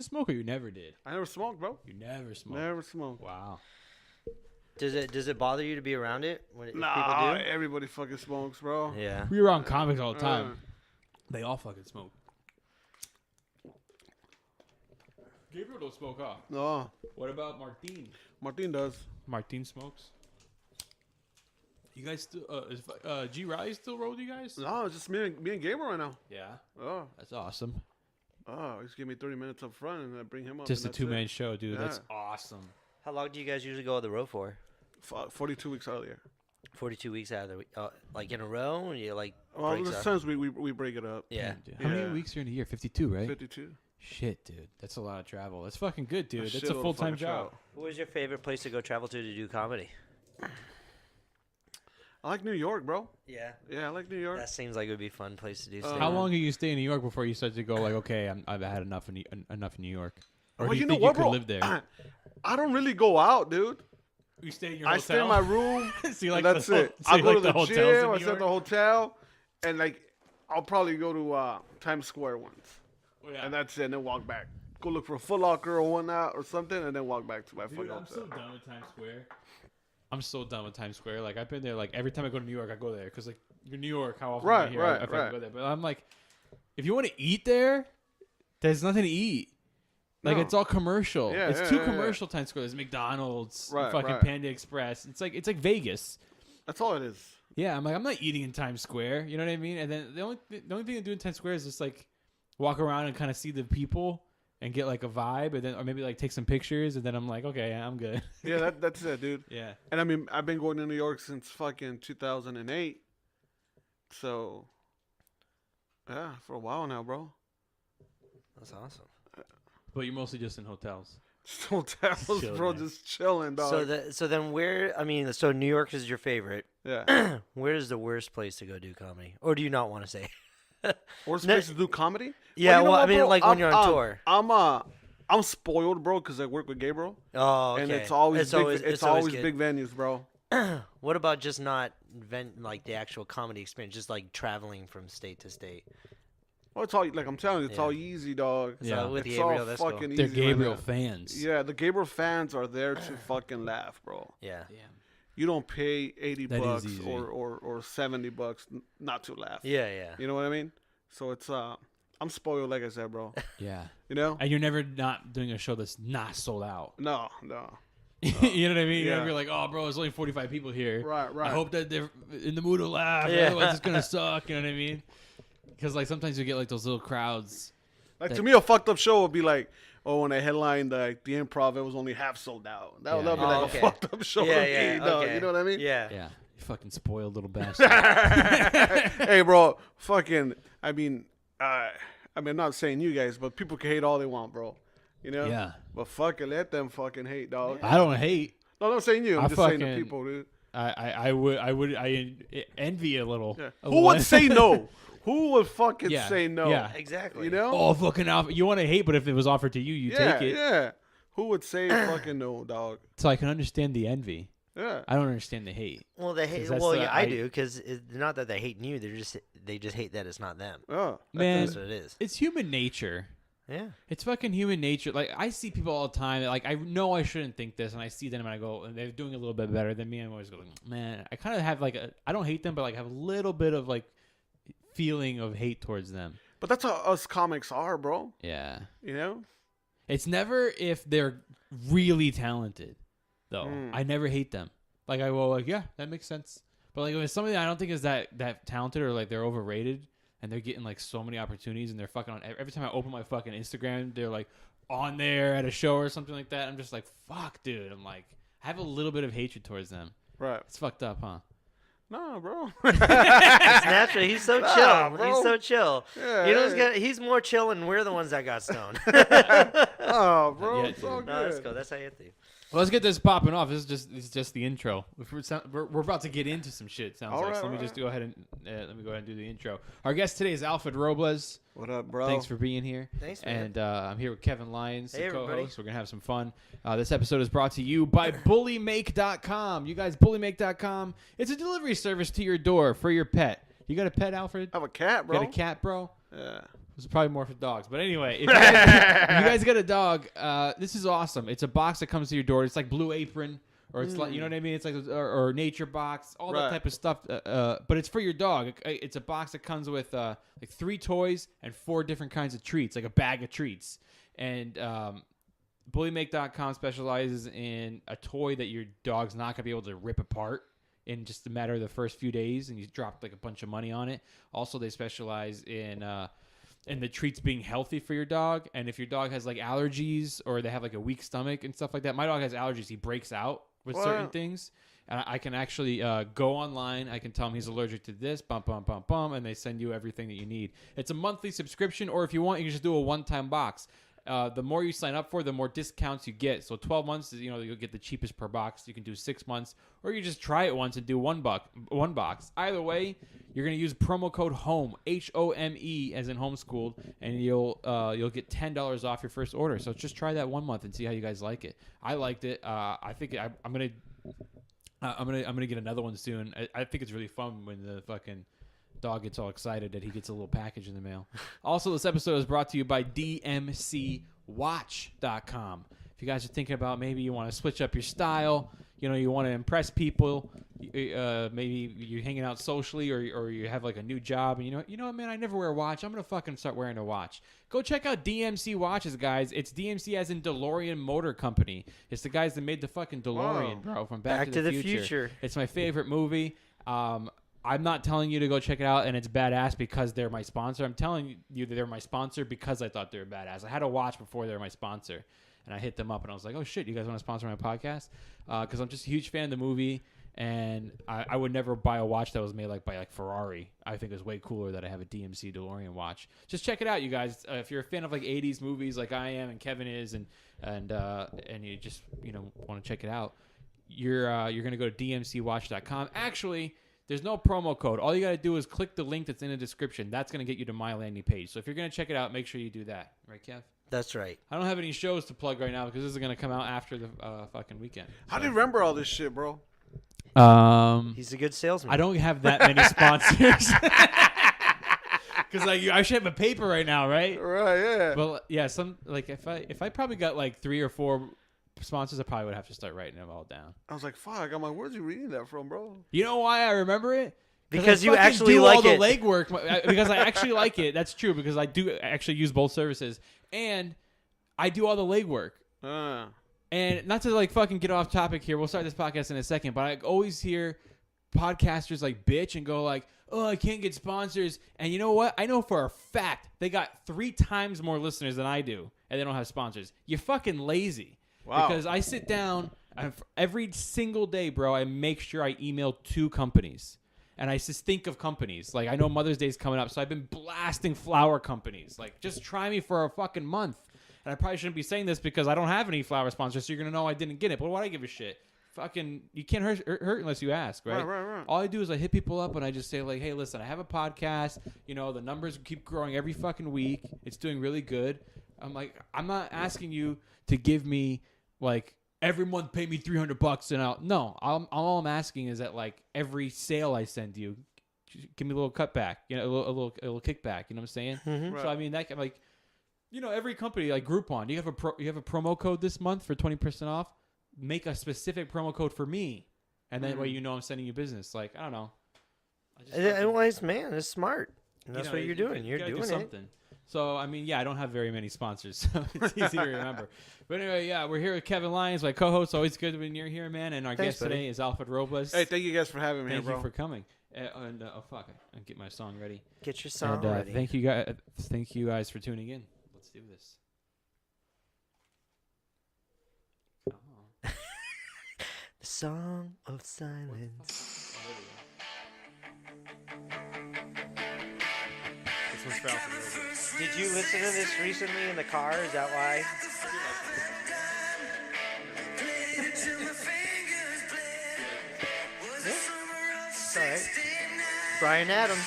smoke or you never did? I never smoked, bro. You never smoked. Never smoked. Wow. Does it bother you to be around it when if Nah, people do? everybody fucking smokes, bro. Yeah. We were around comics all the time. They all fucking smoke. Gabriel don't smoke, huh? No, What about Martin? Martin does. Martin smokes. You guys still is G Riley still roll with you guys? No, it's just me and Gabriel right now. Yeah, Oh, that's awesome. Just give me 30 minutes up front and I bring him up. Just a and that's it. 2-man show, dude. Yeah. That's awesome. How long do you guys usually go on the road for? 42 weeks earlier. 42 weeks out of the week, like in a row, or you like Well, breaks up? sometimes we break it up. Yeah. Damn, dude. How many Yeah. weeks are in a year? 52, right? 52. Shit, dude. That's a lot of travel. That's fucking good, dude. That's a shitload of full-time fucking job. travel. What was your favorite place to go travel to do comedy? I like New York, bro. Yeah. Yeah, I like New York. That seems like it would be a fun place to do. How long do you stay in New York before you start to go like, okay, I've had enough in New York? Or Well, do you know think what, you could bro? live there? I don't really go out, dude. You stay in your I hotel? stay in my room. So you like and that's the it. so I you go like to the hotels in gym. New I stay at York? the hotel, and like I'll probably go to Times Square once, Oh, yeah. and that's it. And then walk back. Go look for a Foot Locker or whatnot or something, and then walk back to my Dude, fucking I'm so hotel. done with Times Square. I'm so done with Times Square. Like I've been there. Like every time I go to New York, I go there because like you're New York. How often Right, do you right, I fucking right. go there. But I'm like, if you want to eat there, there's nothing to eat. Like No. it's all commercial. Yeah, It's yeah, too yeah, commercial. Times Square. There's McDonald's, Right, fucking right. Panda Express. It's like Vegas. That's all it is. Yeah, I'm like I'm not eating in Times Square. You know what I mean? And then the only thing I do in Times Square is just like walk around and kind of see the people and get like a vibe, and then or maybe like take some pictures, and then I'm like, okay, I'm good. Yeah, that's it, dude. Yeah. And I mean, I've been going to New York since fucking 2008. So, yeah, for a while now, bro. That's awesome. But you're mostly just in hotels. Just hotels, Chilling, bro, man. just chilling, dog. So then where? I mean, so New York is your favorite. Yeah. Where is the worst place to go do comedy, or do you not want to say? Worst No- place to do comedy? Yeah, you know well, I what, mean, bro? like when you're on tour. I'm spoiled, bro, because I work with Gabriel, Oh, okay. and it's always it's always good. big venues, bro. What about just not like the actual comedy experience, just like traveling from state to state? Well, it's all like I'm telling you, it's Yeah. all easy, dog. So Yeah. with It's Gabriel, all that's fucking cool. easy. They're right Gabriel now. fans. Yeah, the Gabriel fans are there to fucking laugh, bro. Yeah. Damn. You don't pay 80 That is bucks easy. or 70 bucks not to laugh. Yeah, yeah. You know what I mean? So it's I'm spoiled, like I said, bro. Yeah. You know? And you're never not doing a show that's not sold out. No. You know what I mean? You're yeah. never like, oh, bro, there's only 45 people here. Right. I hope that they're in the mood to laugh. Yeah. Otherwise, it's gonna suck. You know what I mean? Because like sometimes you get like those little crowds. Like to me, a fucked up show would be like, oh, when I headlined the Improv, it was only half sold out. That would Yeah, be yeah. like Oh, a okay. fucked up show Yeah, to yeah. me, dog. Okay. You know what I mean? Yeah. Yeah. You fucking spoiled little bastard. Hey, bro, fucking. I mean, I'm not saying you guys, but people can hate all they want, bro. You know? Yeah. But fuck it, let them fucking hate, dog. I don't hate. No, I'm not saying you. I'm I just saying the fucking- people, dude. I would envy a little. Yeah. A Who little. would say no? Who would fucking Yeah, say no? yeah. Exactly. You know? Oh, fucking Alfred. You want to hate, but if it was offered to you, you yeah, take it. yeah. Who would say fucking no, dog? So I can understand the envy. Yeah. I don't understand the hate. Well, they hate. 'Cause that's Well, the- yeah, I I- do because not that they hate you. They just hate that it's not them. Oh, Man, That's what it is. it's human nature. Yeah. It's fucking human nature. Like I see people all the time. Like I know I shouldn't think this, and I see them and I go, and they're doing a little bit better than me. I'm always going, man. I kind of have like I don't hate them, but like have a little bit of like feeling of hate towards them. but that's how us comics are, bro. Yeah. You know? It's never if they're really talented, though. Mm. I never hate them. Like I go, like yeah, that makes sense. But like if it's somebody I don't think is that talented or like they're overrated and they're getting like so many opportunities and they're fucking on every time I open my fucking Instagram, they're like on there at a show or something like that. I'm just like, fuck, dude. I'm like, I have a little bit of hatred towards them. Right. It's fucked up, huh? Nah, bro. It's natural. He's so Nah, chill. bro. He's so chill. Yeah, You know, yeah. he's more chill, and we're the ones that got stoned. Oh, bro. Yeah, It's all dude. No, that's good. cool. That's how you think. Well, let's get this popping off. This is just the intro. We're about to get into some shit. Sounds All like. right, So let me all just right. go ahead and do the intro. Our guest today is Alfred Robles. What up, bro? Thanks for being here. Thanks, man. And I'm here with Kevin Lyons, Hey, the everybody. co-host. We're gonna have some fun. This episode is brought to you by BullyMake.com. You guys, BullyMake.com. It's a delivery service to your door for your pet. You got a pet, Alfred? I have a cat, You bro. got a cat, bro? Yeah. This is probably more for dogs. But anyway, if you guys get a dog, this is awesome. It's a box that comes to your door. It's like Blue Apron. Or it's like, you know what I mean? It's like, or Nature Box, all that type of stuff. But it's for your dog. It's a box that comes with like 3 toys and 4 different kinds of treats, like a bag of treats. And BullyMake.com specializes in a toy that your dog's not gonna be able to rip apart in just a matter of the first few days, and you drop like a bunch of money on it. Also, they specialize in the treats being healthy for your dog. And if your dog has like allergies or they have like a weak stomach and stuff like that, my dog has allergies. He breaks out with certain things, and I can actually go online. I can tell him he's allergic to this, and they send you everything that you need. It's a monthly subscription, or if you want, you can just do a one-time box. The more you sign up for, the more discounts you get. So 12 months, you'll get the cheapest per box. You can do 6 months, or you just try it once and do one box. Either way, you're gonna use promo code HOME, HOME, as in homeschooled, and you'll get $10 off your first order. So just try that 1 month and see how you guys like it. I liked it. I think I'm gonna get another one soon. I think it's really fun when the fucking dog gets all excited that he gets a little package in the mail. Also, this episode is brought to you by DMCWatch.com. If you guys are thinking about maybe you want to switch up your style, you want to impress people, maybe you're hanging out socially or you have like a new job and you know what, man, I never wear a watch. I'm going to fucking start wearing a watch. Go check out DMC Watches, guys. It's DMC as in DeLorean Motor Company. It's the guys that made the fucking DeLorean, bro, from Back to the Future. It's my favorite movie. I'm not telling you to go check it out and it's badass because they're my sponsor. I'm telling you that they're my sponsor because I thought they were badass. I had a watch before they were my sponsor, and I hit them up and I was like, oh shit, you guys want to sponsor my podcast? Because I'm just a huge fan of the movie, and I would never buy a watch that was made by Ferrari. I think it's way cooler that I have a DMC DeLorean watch. Just check it out, you guys. If you're a fan of 80s movies like I am and Kevin is, and you just want to check it out, you're gonna go to DMCWatch.com. Actually, there's no promo code. All you got to do is click the link that's in the description. That's going to get you to my landing page. So if you're going to check it out, make sure you do that. Right, Kev? That's right. I don't have any shows to plug right now because this is going to come out after the fucking weekend. How do you remember all this shit, bro? He's a good salesman. I don't have that many sponsors. Because I should have a paper right now, right? Right, yeah. Well, yeah, if I probably got 3 or 4 sponsors, I probably would have to start writing them all down. I was like, fuck. I'm like, where's he reading that from, bro? You know why I remember it? Because you actually do like all it. the legwork. Because I actually like it. That's true. Because I do actually use both services, and I do all the legwork. And not to fucking get off topic here. We'll start this podcast in a second. But I always hear podcasters bitch and go oh, I can't get sponsors. And you know what? I know for a fact they got 3 times more listeners than I do, and they don't have sponsors. You're fucking lazy. Wow. Because I sit down every single day, bro. I make sure I email 2 companies. And I just think of companies. I know Mother's Day is coming up, so I've been blasting flower companies. Just try me for a fucking month. And I probably shouldn't be saying this because I don't have any flower sponsors, so you're going to know I didn't get it. But why do I give a shit? Fucking, you can't hurt unless you ask, right? Right. All I do is I hit people up and I just say, hey, listen, I have a podcast. The numbers keep growing every fucking week. It's doing really good. I'm not asking you to give me every month pay me $300 and all I'm asking is that every sale I send you, give me a little cutback, a little kickback. You know what I'm saying? Mm-hmm. Right. So I mean that every company Groupon, you have a promo code this month for 20% off. Make a specific promo code for me, and that way I'm sending you business. I don't know. It's smart. And that's what you're doing. You're doing something. So, I mean, I don't have very many sponsors, so it's easy to remember. But anyway, we're here with Kevin Lyons, my co-host. Always good when you're here, man. And our guest today is Alfred Robles. Hey, thank you guys for having me, Thank bro. you for coming. And I get my song ready. Get your song ready. Thank you guys for tuning in. Let's do this. The Song of Silence. This one's for Alfred Robles. Did you listen to this recently in the car? Is that why? It's all right. Bryan Adams.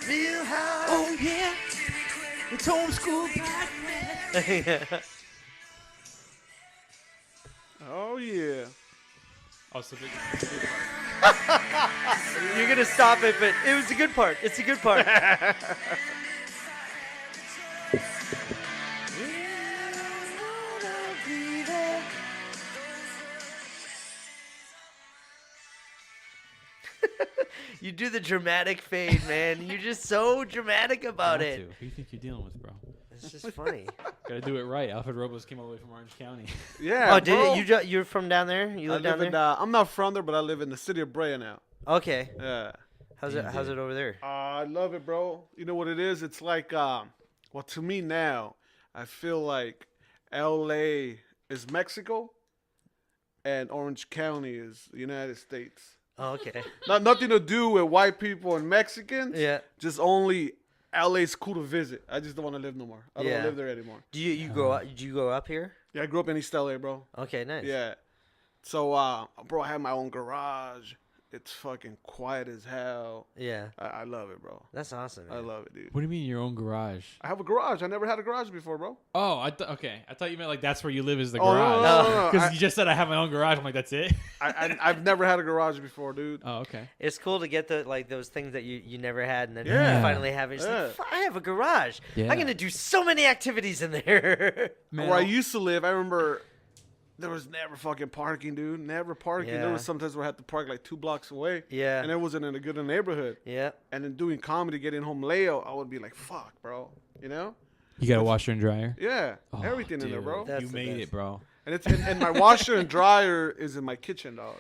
Real high. Oh yeah, it's homeschool podcast. Oh, yeah. Oh, so big. You're gonna stop it, but it was a good part. It's a good part. You do the dramatic fade, man. You're just so dramatic about it. Who do you think you're dealing with, bro? It's just funny. Gotta do it right. Alfred Robles came all the way from Orange County. Yeah. Oh, did bro. it? You're from down there? You I live down live there? in, I'm not from there, but I live in the city of Brea now. Okay. Yeah. How's Damn, it dude. over there? I love it, bro. You know what it is? It's like, well, to me now, I feel like L.A. is Mexico, and Orange County is the United States. Oh, okay. Nothing to do with white people and Mexicans. Yeah. Just only L.A.'s cool to visit. I just don't want to live no more. I don't Yeah. want to live there anymore. Do you grow up? Did you grow up here? Yeah, I grew up in East L.A., bro. Okay, nice. Yeah. So, bro, I have my own garage. It's fucking quiet as hell. Yeah. I love it, bro. That's awesome, man. I love it, dude. What do you mean your own garage? I have a garage. I never had a garage before, bro. Oh, okay. I thought you meant like that's where you live is the Oh, garage. no. Because you just said I have my own garage. I'm like, that's it. I've never had a garage before, dude. Oh, okay. It's cool to get those things that you never had, and then Yeah. you finally have it. It's Yeah. like, I have a garage. Yeah. I'm gonna do so many activities in there. Man, Where I used to live, I remember there was never fucking parking, dude. Never parking. There Yeah. was sometimes where I had to park like 2 blocks away. Yeah. And it wasn't in a good neighborhood. Yeah. And then doing comedy, getting home late, I would be like, fuck, bro. You know? you got a washer and dryer? Yeah. Oh, Everything in there, dude. bro. That's You the made best. it, bro. And it's and my washer and dryer is in my kitchen, dog.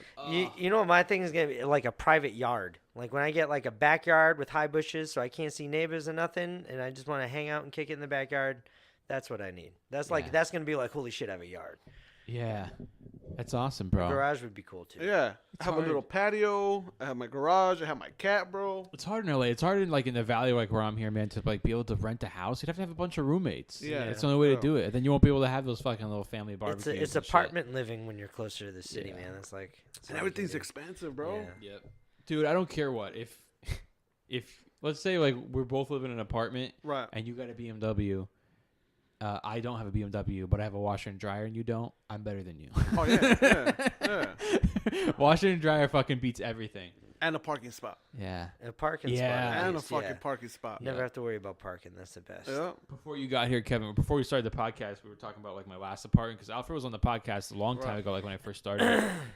You know what my thing is gonna be? Like a private yard. Like when I get like a backyard with high bushes, so I can't see neighbors and nothing, and I just want to hang out and kick it in the backyard. That's what I need. That's Yeah. that's gonna be like, holy shit, I have a yard. Yeah. That's awesome, bro. Garage would be cool too. Yeah. I have hard. a little patio. I have my garage. I have my cat, bro. It's hard in LA. It's hard in like in the valley, like where I'm here, man, to like be able to rent a house. You'd have to have a bunch of roommates. Yeah. It's the only way to Bro. do it. And then you won't be able to have those fucking little family barbecues. It's and shit. apartment living when you're closer to the city, Yeah. man. That's like that's And all you can everything's do. expensive, bro. Yeah. Yep. Dude, I don't care what. If let's say like we're both living in an apartment Right. and you got a BMW, I don't have a BMW, but I have a washer and dryer and you don't, I'm better than you. Oh, yeah. Washer and dryer fucking beats everything. And a parking spot. Yeah. A parking Yeah. spot. And a nice, fucking yeah. parking spot. Never have to worry about parking. That's the best. Yeah. Before you got here, Kevin, before we started the podcast, we were talking about like my last apartment because Alfred was on the podcast a long time Right. ago, like when I first started,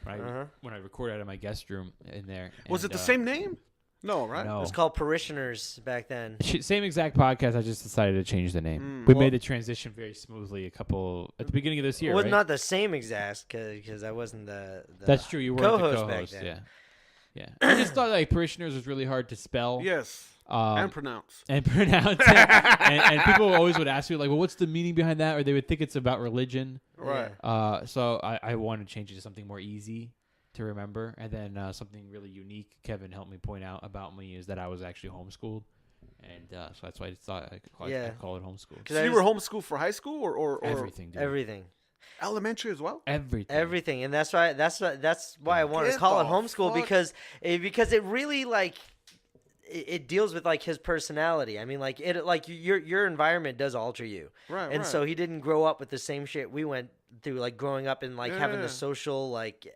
when Uh-huh. when I recorded out of my guest room in there. Was it And, the same name? No, right? No. It was called Parishioners back then. Same exact podcast. I just decided to change the name. Mm. We Well- made the transition very smoothly at the beginning of this year. It was right? not the same exact because I wasn't the That's true. You weren't the co-host back co-host. then. Yeah. Yeah. I just thought like parishioners was really hard to spell. Yes. Um, And pronounce. and pronounce it. and people always would ask me like, well, what's the meaning behind that? Or they would think it's about religion. Right. So I wanted to change it to something more easy to remember. And then something really unique Kevin helped me point out about me is that I was actually homeschooled. And so that's why I just thought I'd call it homeschool. Cause So I you were just- homeschooled for high school or Everything, dude. everything. elementary as well? Everything. And that's why I wanted to Get call it the homeschool fuck- because it really like it deals with like his personality. I mean, like your environment does alter you, Right. and right. so he didn't grow up with the same shit we went through, like growing up and like having Yeah. the social like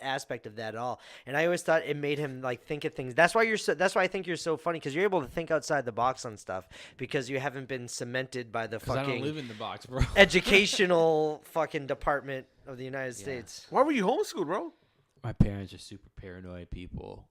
aspect of that at all. And I always thought it made him like think of things. That's why I think you're so funny because you're able to think outside the box on stuff because you haven't been cemented by the Because I don't fucking live in the box, bro. educational fucking department of the United States. Why were you homeschooled, bro? My parents are super paranoid people.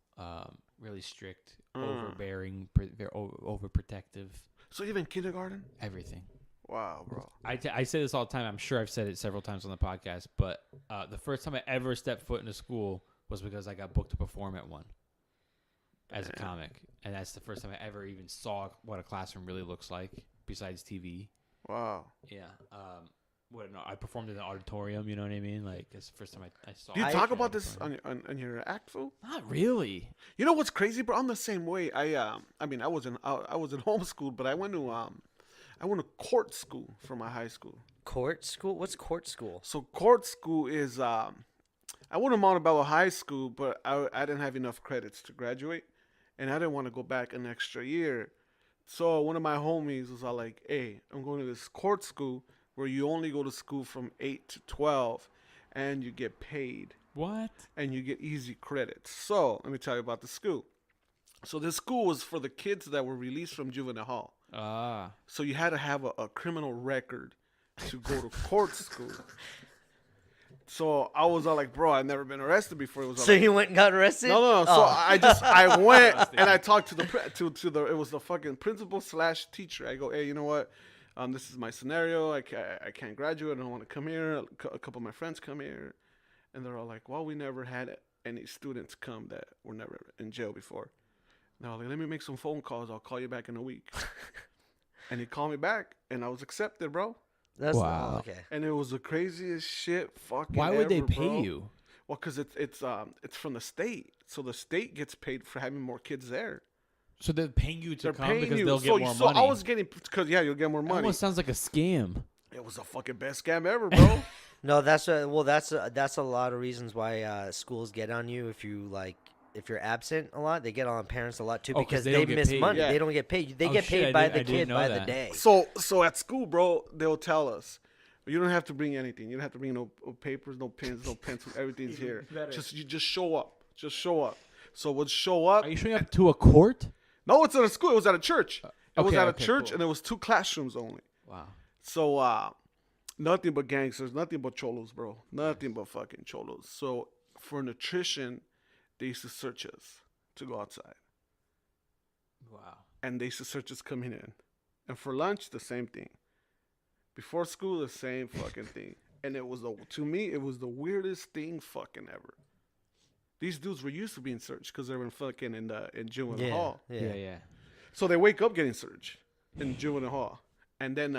Really strict, overbearing, they're overprotective. So even kindergarten? Everything. Wow, bro. I say this all the time. I'm sure I've said it several times on the podcast, but the first time I ever stepped foot in a school was because I got booked to perform at one as a comic, and that's the first time I ever even saw what a classroom really looks like besides TV. Wow. Yeah. I performed in the auditorium. You know what I mean? Like it's the first time I saw. Do you I- talk about this on your act, fool? Not really. You know what's crazy, bro? I'm the same way. I wasn't homeschooled, but I went to court school for my high school. Court school? What's court school? So court school is I went to Montebello High School, but I didn't have enough credits to graduate, and I didn't want to go back an extra year. So one of my homies was all like, "Hey, I'm going to this court school where you only go to school from 8 to 12, and you get paid." What? and you get easy credits. So let me tell you about the school. So this school was for the kids that were released from juvenile hall. Ah. So you had to have a criminal record to go to court school. So I was all like, bro, I've never been arrested before. It was all So like, you went and got arrested? no. So I went and I talked to the it was the fucking principal / teacher. I go, hey, you know what? This is my scenario. I can't graduate. I don't want to come here. A couple of my friends come here, and they're all like, well, we never had any students come that were never in jail before. Now, like, let me make some phone calls. I'll call you back in a week. And he called me back, and I was accepted, bro. That's Wow. okay. And it was the craziest shit fucking Why would they ever, pay bro. you? Well, because it's from the state. So the state gets paid for having more kids there. So they're paying you to They're come paying because you. they'll so, get more so money. I was getting, because, yeah, you'll get more It money. almost sounds like a scam. It was the fucking best scam ever, bro. No, that's a lot of reasons why schools get on you if you're absent a lot. They get on parents a lot too Oh, 'cause because they they don't get miss paid. money. Yeah. They don't get paid. They Oh, get shit, paid by I the didn't kid know by the that. day. So at school, bro, they'll tell us, you don't have to bring anything. You don't have to bring no papers, no pens, no pencils. Everything's here. You just show up. Just show up. So we'll show up. Are you showing up to a court? No, it's at a school. It was at a church. It was okay, at a okay, church, cool. and there was 2 classrooms only. Wow. So nothing but gangsters, nothing but cholos, bro. Nothing but fucking cholos. So for nutrition, they used to search us to go outside. Wow. And they used to search us coming in. And for lunch, the same thing. Before school, the same fucking thing. And to me, it was the weirdest thing fucking ever. These dudes were used to being searched because they were fucking in juvenile hall. Yeah. So they wake up getting searched in juvenile hall. And then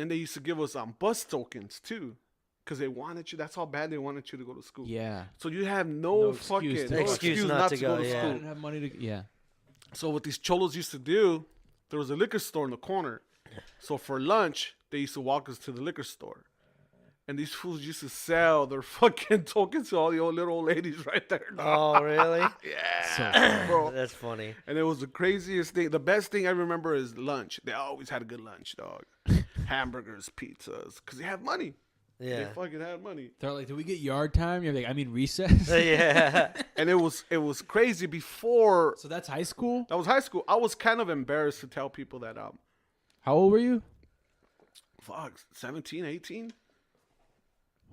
they used to give us bus tokens too. Because they wanted you. That's how bad they wanted you to go to school. Yeah. So you have No fucking excuse to no go. excuse not to go to yeah. I school. didn't have money to. Yeah. So what these cholos used to do, there was a liquor store in the corner. So for lunch, they used to walk us to the liquor store. And these fools used to sell their fucking tokens to all the little old ladies right there. Oh, really? Yeah, bro. That's funny. And it was the craziest thing. The best thing I remember is lunch. They always had a good lunch, dog. Hamburgers, pizzas. Because they have money. Yeah. They fucking had money. They're like, "Do we get yard time?" You're like, "I mean recess." Yeah. And it was crazy before. So that's high school. That was high school. I was kind of embarrassed to tell people that How old were you? fuck, 17, 18?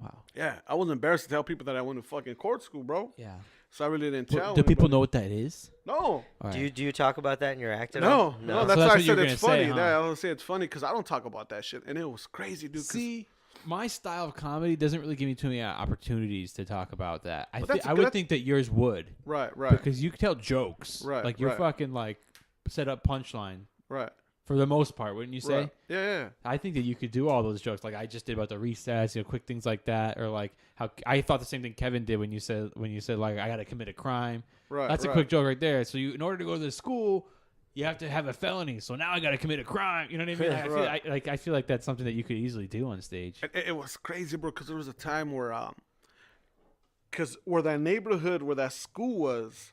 Wow. Yeah, I was embarrassed to tell people that I went to fucking court school, bro. Yeah. So I really didn't tell. Do people anybody. know what that is? No. All Do right. you talk about that in your act? at No, all? no, So that's that's why I what you said were it's gonna say, funny. huh? Yeah, I would say it's funny because I don't talk about that shit, and it was crazy, dude. 'cause- See, my style of comedy doesn't really give me too many opportunities to talk about that. But that's a I would good- think that yours would, right, because you can tell jokes. Right, Like you're right. fucking like set up punchline right, for the most part, wouldn't you say? right. Yeah. I think that you could do all those jokes, like I just did about the recess, quick things like that, or like how I thought the same thing Kevin did when you said like I got to commit a crime. Right. That's right. a quick joke right there. So in order to go to the school, you have to have a felony. So now I got to commit a crime. You know what I mean? Right. I feel like that's something that you could easily do on stage. It was crazy, bro, because there was a time where, where that neighborhood where that school was,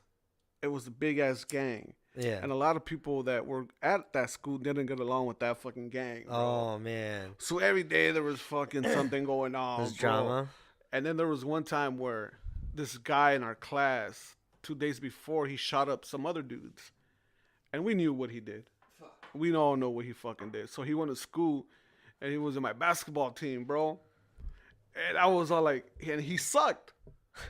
it was a big ass gang, Yeah. and a lot of people that were at that school didn't get along with that fucking gang. Bro. Oh, man. So every day there was fucking something going on. There's bro. drama. And then there was one time where this guy in our class, 2 days before, he shot up some other dudes. And we knew what he did. We all know what he fucking did. So he went to school, and he was in my basketball team, bro. And I was all like, and he sucked.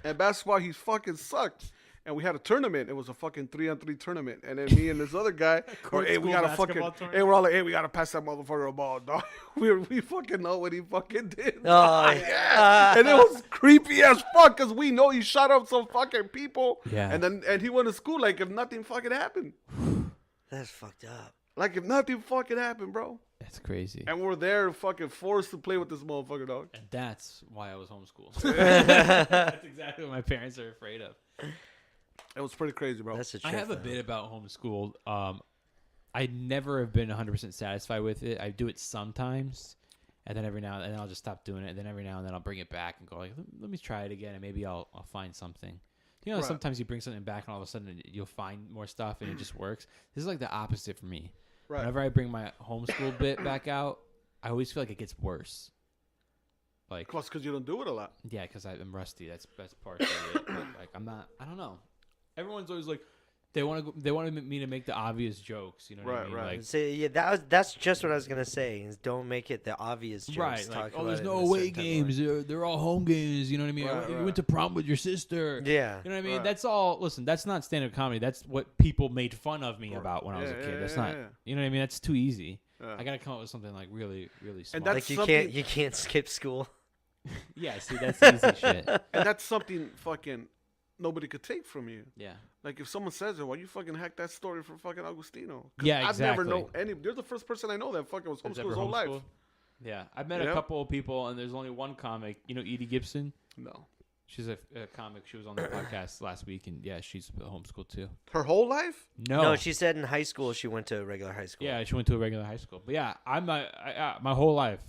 And basketball, he fucking sucked. And we had a tournament. It was a fucking 3-on-3 tournament. And then me and this other guy, Court hey, we school gotta fucking, basketball hey, tournament? we're all like, hey, we gotta pass that motherfucker a ball, dog. we fucking know what he fucking did. Oh, Yeah. And it was creepy as fuck because we know he shot up some fucking people. Yeah. And he went to school like if nothing fucking happened. That's fucked up. Like if nothing fucking happened, bro. That's crazy. And we're there fucking forced to play with this motherfucker, dog. And that's why I was homeschooled. That's exactly what my parents are afraid of. It was pretty crazy, bro. That's a I trip. have a bit about homeschooled. I never have been 100% satisfied with it. I do it sometimes, and then every now and then I'll just stop doing it. And then every now and then I'll bring it back and go like, let me try it again, and maybe I'll find something. You know, Right. sometimes you bring something back, and all of a sudden you'll find more stuff, and it just works. This is like the opposite for me. Right. Whenever I bring my homeschool bit back out, I always feel like it gets worse. Like, because you don't do it a lot. yeah, because I'm rusty. That's partially it. But, like, I'm not. I don't know. Everyone's always like, they want me to make the obvious jokes. You know what I mean? Right. Like, So yeah, that's just what I was gonna say. Is don't make it the obvious jokes. right. Talk Like, oh, about there's it in no a away certain type of way. games. They're all home games. You know what I mean? Right, You right. went to prom with your sister. Yeah. You know what I mean? Right. That's all. Listen, that's not stand-up comedy. That's what people made fun of me about when I was a Yeah, kid. yeah, That's yeah, not. yeah. You know what I mean? That's too easy. Yeah. I gotta come up with something like really, really smart. that's Like you something- can't skip school. Yeah, see, that's easy shit. And that's something fucking nobody could take from you. Yeah. Like if someone says it, why you fucking hack that story from fucking Agustino? 'Cause Yeah, I've never exactly. known any. You're the first person I know that fucking was That's homeschooled ever his whole life. homeschooled? Yeah, I've met Yeah. a couple of people, and there's only one comic. You know, Edie Gibson. No. She's a comic. She was on the podcast last week, and yeah, she's homeschooled too. Her whole life? No, she said in high school she went to a regular high school. Yeah, she went to a regular high school. But yeah, my whole life.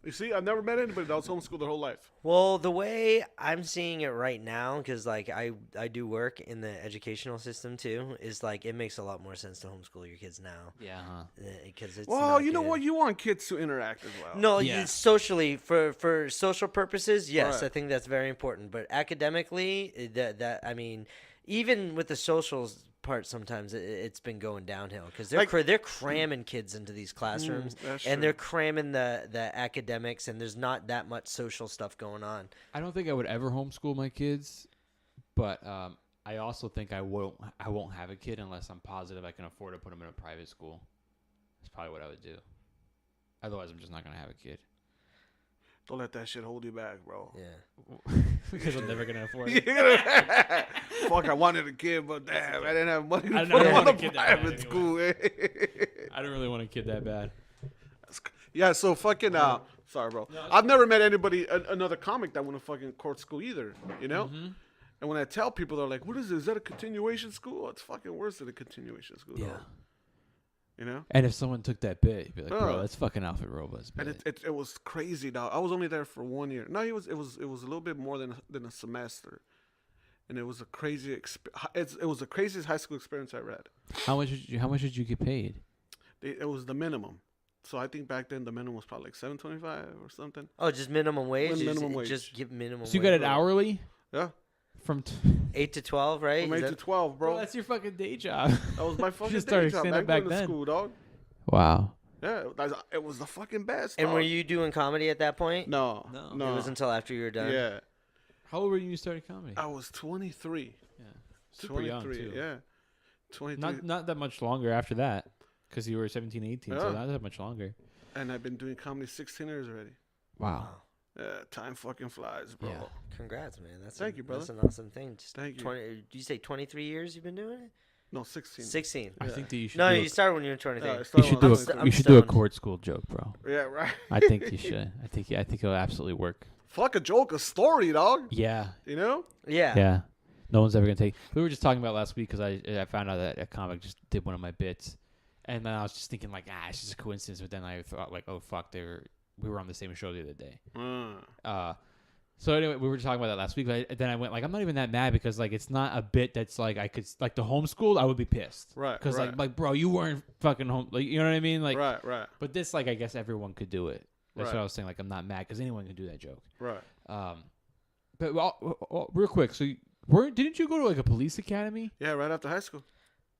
You see, I've never met anybody that was homeschooled their whole life. Well, the way I'm seeing it right now, because like I do work in the educational system too, is like it makes a lot more sense to homeschool your kids now. Yeah. Huh? Because it's Well, not you know good. what? You want kids to interact as well. No, Yeah. socially for social purposes, yes, Right. I think that's very important. But academically, that I mean, even with the socials part, sometimes it's been going downhill because they're cramming kids into these classrooms, that's and true. they're cramming the academics, and there's not that much social stuff going on. I don't think I would ever homeschool my kids, but I also think I won't have a kid unless I'm positive I can afford to put them in a private school. That's probably what I would do. Otherwise, I'm just not gonna have a kid. Don't let that shit hold you back, bro. Yeah. Because I'm never gonna afford it. Fuck, I wanted a kid, but damn, I didn't have money to I put never him want on a a kid that bad private school. I don't really want a kid that bad. Yeah, so fucking, sorry, bro. I've never met anybody, another comic that went to fucking court school either, you know? Mm-hmm. And when I tell people, they're like, what is it? Is that a continuation school? It's fucking worse than a continuation school, Yeah. dog. You know? And if someone took that bit, you'd be like, bro, Uh. that's fucking Alfred Robles. And Bit. it was crazy, dog. I was only there for 1 year. No, it was a little bit more than a semester. And it was a crazy it was the craziest high school experience I read. How much did you get paid? It was the minimum. So I think back then the minimum was probably like $7.25 or something. Oh, just minimum wage. Minimum wage. Just give minimum. So you wage. got it hourly Yeah. from 8 to 12, right? From Is 8 to that- 12, bro. That's your fucking day job. That was my fucking just day started job stand-up back back then. then. School, dog. Wow. Yeah, it was the fucking best. And dog. were you doing comedy at that point? No. It was until after you were done. Yeah. How old were you when you started comedy? I was 23. Yeah. Super young, 23, too. yeah. 23. Not that much longer after that, because you were 17, 18, so Yeah. not that much longer. And I've been doing comedy 16 years already. Wow. Yeah, time fucking flies, bro. Yeah. Congrats, man. Thank you, brother. That's an awesome thing. Just Thank you. 20, did you say 23 years you've been doing it? No, 16. 16. I Yeah. think that you should. No, do you started when you were 23. Yeah, I You started should when do I a was I'm you should do a stoned. court school joke, bro. Yeah, right. I think you should. I think it'll absolutely work. Fuck a joke, a story, dog. Yeah. You know? Yeah. Yeah. No one's ever gonna take. We were just talking about last week because I found out that a comic just did one of my bits, and then I was just thinking like, it's just a coincidence. But then I thought like, oh fuck, we were on the same show the other day. So anyway, we were talking about that last week. But then I went like, I'm not even that mad because like it's not a bit that's like I could like the homeschooled. I would be pissed, Right, Because right. like bro, you weren't fucking home. Like you know what I mean? Like, Right, right, But this like I guess everyone could do it. That's Right. what I was saying. Like I'm not mad because anyone can do that joke. right. But real quick, so didn't you go to like a police academy? Yeah, right after high school.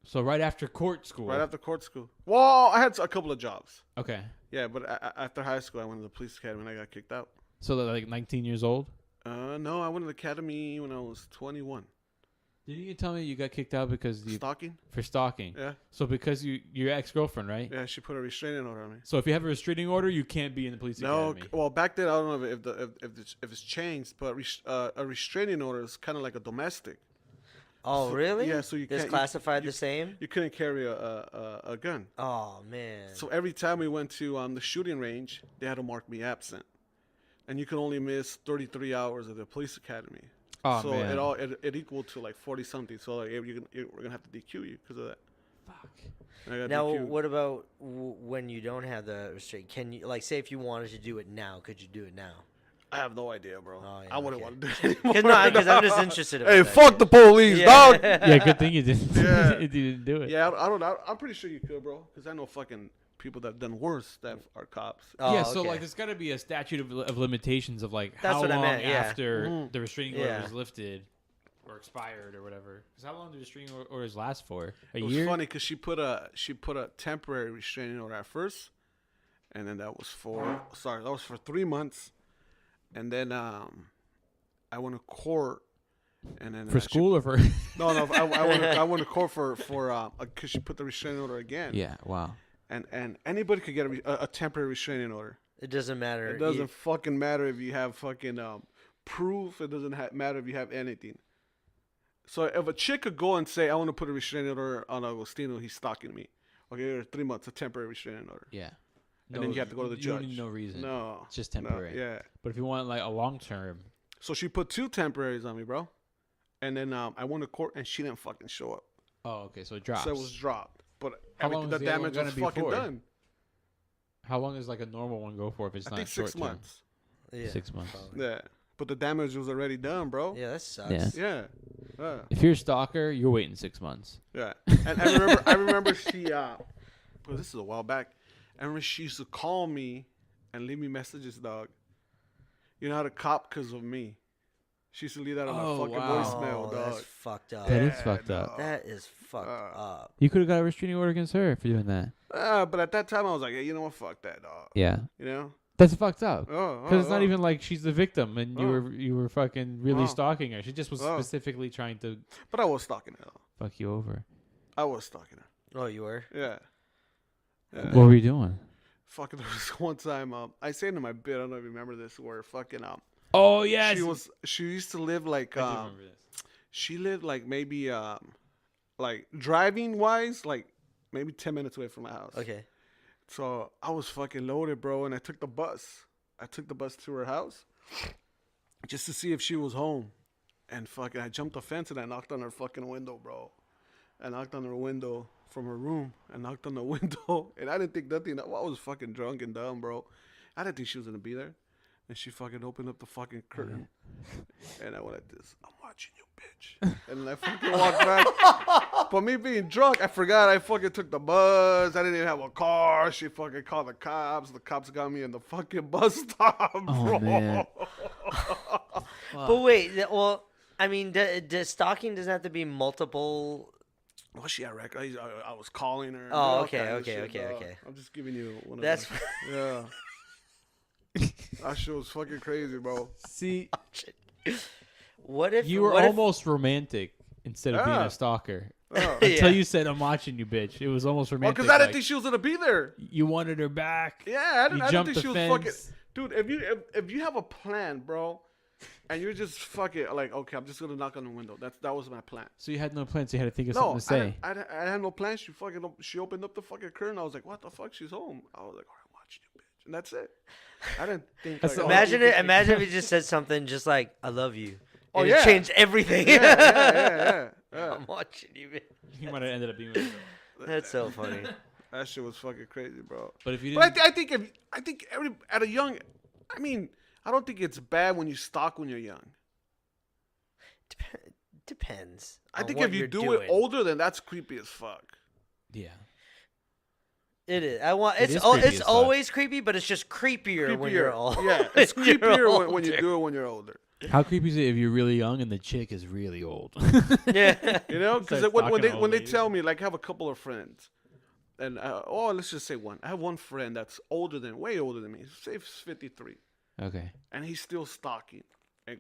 So right after court school. Right after court school. Well, I had a couple of jobs. Okay. Yeah, but after high school, I went to the police academy and I got kicked out. So they're like 19 years old. No, I went to the academy when I was 21. Didn't you tell me you got kicked out because Stalking? for stalking? Yeah. So because your ex-girlfriend, right? Yeah, she put a restraining order on me. So if you have a restraining order, you can't be in the police No, academy. well, back then I don't know if it's changed, but a restraining order is kind of like a domestic. Oh, really? Yeah, so you It's can't- classified you- the same? You couldn't carry a gun. Oh, man. So every time we went to the shooting range, they had to mark me absent, and you could only miss 33 hours of the police academy. Oh, so man. it equaled to like 40 something. So like we're gonna have to DQ you because of that. Fuck. And I got Now, DQ'd. what about when you don't have the restraint? Can you, like, say if you wanted to do it now, could you do it now? I have no idea, bro. Oh, yeah, I wouldn't okay. want to do it anymore. Because I'm just interested about Hey, that fuck shit. the police, dog. Yeah, good thing you didn't. Yeah. you didn't do it. Yeah, I don't know. I'm pretty sure you could, bro. Because I know fucking people that have done worse that are cops. Oh, yeah, so okay. like there's got to be a statute of limitations of like That's how what I long meant, yeah. after the restraining order Yeah. was lifted or expired or whatever. Because how long do restraining orders last for? A It was year? funny because she put a temporary restraining order at first, and then that was for 3 months, and then I went to court, and then For school or for? I went to court for because she put the restraining order again. Yeah. Wow. And anybody could get a temporary restraining order. It doesn't matter. It doesn't fucking matter if you have fucking proof. It doesn't matter if you have anything. So if a chick could go and say, I want to put a restraining order on Agostino, he's stalking me. Okay, 3 months, a temporary restraining order. Yeah. And then you have to go to the You judge. don't need no reason. No. It's just temporary. No, yeah. But if you want like a long term. So she put 2 temporaries on me, bro. And then I went to court and she didn't fucking show up. Oh, okay. So it drops. So it was dropped. But How long the is the other one damage was gonna be fucking for? done. How long is like a normal one go for if it's I not think short 6 term? months. Yeah. 6 months. Yeah. But the damage was already done, bro. Yeah, that sucks. Yeah. Yeah. Yeah. If you're a stalker, you're waiting 6 months. Yeah. And I remember she well, this is a while back. I remember she used to call me and leave me messages, dog. You know how to cop because of me. She used to leave that on Oh, my fucking wow. voicemail, Oh, dog. that's fucked up. That is Yeah, fucked up. dog. That is fucked up. You could have got a restraining order against her for doing that. But at that time, I was like, hey, you know what? Fuck that, dog. Yeah. You know? That's fucked up. Oh, Because it's not even like she's the victim and Oh. you were fucking really Oh. stalking her. She just was Oh. specifically trying to But I was stalking her, though. fuck you over. I was stalking her. Oh, you were? Yeah. Yeah. What were you doing? Fucking, there was one time, I said in my bit, I don't know if you remember this, where fucking, Oh, yes. she used to live like, I do remember this. she lived like maybe, like driving wise, like maybe 10 minutes away from my house. Okay. So I was fucking loaded, bro, and I took the bus. I took the bus to her house just to see if she was home. And fucking, I jumped the fence and I knocked on her fucking window, bro. I knocked on her window from her room. I knocked on the window, and I didn't think nothing. I was fucking drunk and dumb, bro. I didn't think she was gonna be there. And she fucking opened up the fucking curtain, and I went like this. I'm watching you, bitch. And then I fucking walked back. But me being drunk, I forgot I fucking took the bus. I didn't even have a car. She fucking called the cops. The cops got me in the fucking bus stop, bro. man. But wait, well, I mean, stalking doesn't have to be multiple. Well, she had record. I was calling her. Oh, all okay, kinds of okay, shit, okay, dog. okay. I'm just giving you one of That's those. Yeah. That shit was fucking crazy, bro. See, What if you were what if- almost romantic instead of being Yeah. a stalker. Oh, Yeah. Until you said, I'm watching you, bitch. It was almost romantic. because I didn't like, think she was gonna be there. you wanted her back. Yeah, I didn't jumped think the she was fence. fucking. Dude, if you have a plan, bro, and you're just fucking like, okay, I'm just gonna knock on the window. That was my plan. So you had no plans. So you had to think of No, something to say. I had no plan. She opened up the fucking curtain. I was like, what the fuck? She's home. I was like, all right, I'm watching you, bitch, and that's it. I didn't think. That's like, Imagine it. Imagine if he just said something just like "I love you." Oh, And yeah. it changed everything. Yeah. I'm watching you, man. You might have ended up being with her. That's so funny. That shit was fucking crazy, bro. But if you But didn't, I think at a young, I mean, I don't think it's bad when you stalk when you're young. Depends. I on think what if you you're do doing. it older, then that's creepy as fuck. yeah. It is. I want. It It's is creepy it's as fuck. always creepy, but it's just creepier, when you're old. Yeah, it's when you're creepier when you older. do it when you're older. How creepy is it if you're really young and the chick is really old? Yeah. You know, because Start when stalking they old when they ladies. tell me, like, I have a couple of friends, and let's just say one. I have one friend that's way older than me. Say he's 53, Okay. and he's still stalking. And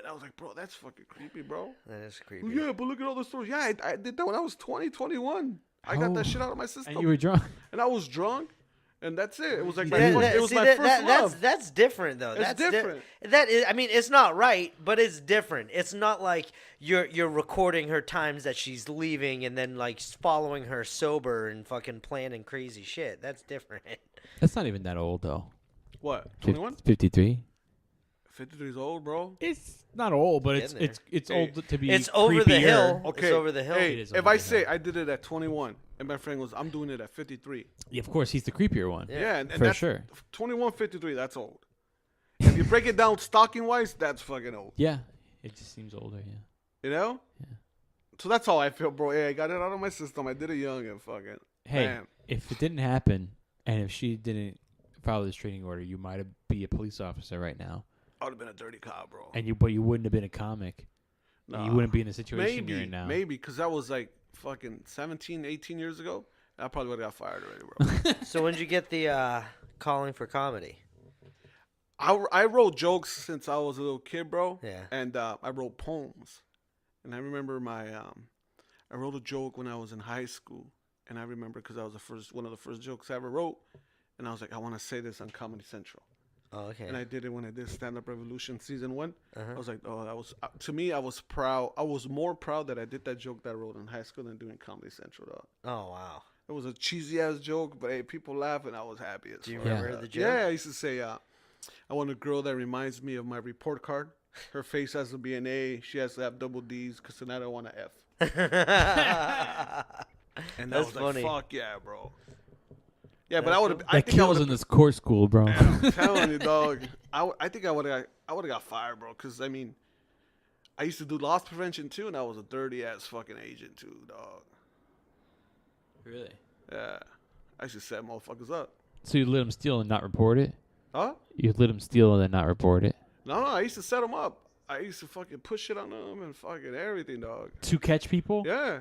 I was like, bro, that's fucking creepy, bro. That is creepy. Yeah, but look at all the stories. Yeah, I did that when I was 20, 21. I got that Oh. shit out of my system. And you were drunk. And I was drunk, and that's it. It was like See, my that- first, it was see, my that- first that- love. That's different though. It's That's different. That is. I mean, it's not right, but it's different. It's not like you're recording her times that she's leaving and then like following her sober and fucking planning crazy shit. That's different. That's not even that old though. What? 21? 53. 53 is old, bro. It's not old, but it's Getting it's Hey, old to be. It's over the creepier. hill. Okay. It's over the hill. Hey, It is if over I the say hill. I did it at 21, and my friend goes, I'm doing it at 53. Yeah, of course, he's the creepier one. Yeah. Yeah, and For that's sure. 21, 53, that's old. If you break it down stalking wise, that's fucking old. Yeah, it just seems older. Yeah. You know? Yeah. So that's how I feel, bro. Hey, I got it out of my system. I did it young and fucking. Hey, Bam. if it didn't happen, and if she didn't follow this training order, you might be a police officer right now. I would have been a dirty cop, bro. But you wouldn't have been a comic. Nah. You wouldn't be in the situation you're in now. Maybe, because that was like fucking 17, 18 years ago. I probably would have got fired already, bro. So when did you get the calling for comedy? I wrote jokes since I was a little kid, bro. Yeah. And I wrote poems. And I remember I wrote a joke when I was in high school. And I remember because that was one of the first jokes I ever wrote. And I was like, I want to say this on Comedy Central. Oh, okay. And I did it when I did Stand Up Revolution season 1. Uh-huh. I was like, oh, that was to me. I was proud. I was more proud that I did that joke that I wrote in high school than doing Comedy Central. Dog. Oh, wow. It was a cheesy ass joke, but hey, people laugh, and I was happy as Do you fuck. remember the joke? Yeah, I used to say, I want a girl that reminds me of my report card. Her face has to be an A. She has to have double D's, because tonight I want an F. And That's was funny. like, fuck yeah, bro. Yeah, but That's I would have. That kills in this court school, bro. I'm telling you, dog. I think I would have got fired, bro. Because I mean, I used to do loss prevention too, and I was a dirty ass fucking agent too, dog. Really? Yeah, I used to set motherfuckers up. So you let them steal and not report it? Huh? You let them steal and then not report it? No, I used to set them up. I used to fucking push shit on them and fucking everything, dog. To catch people? Yeah.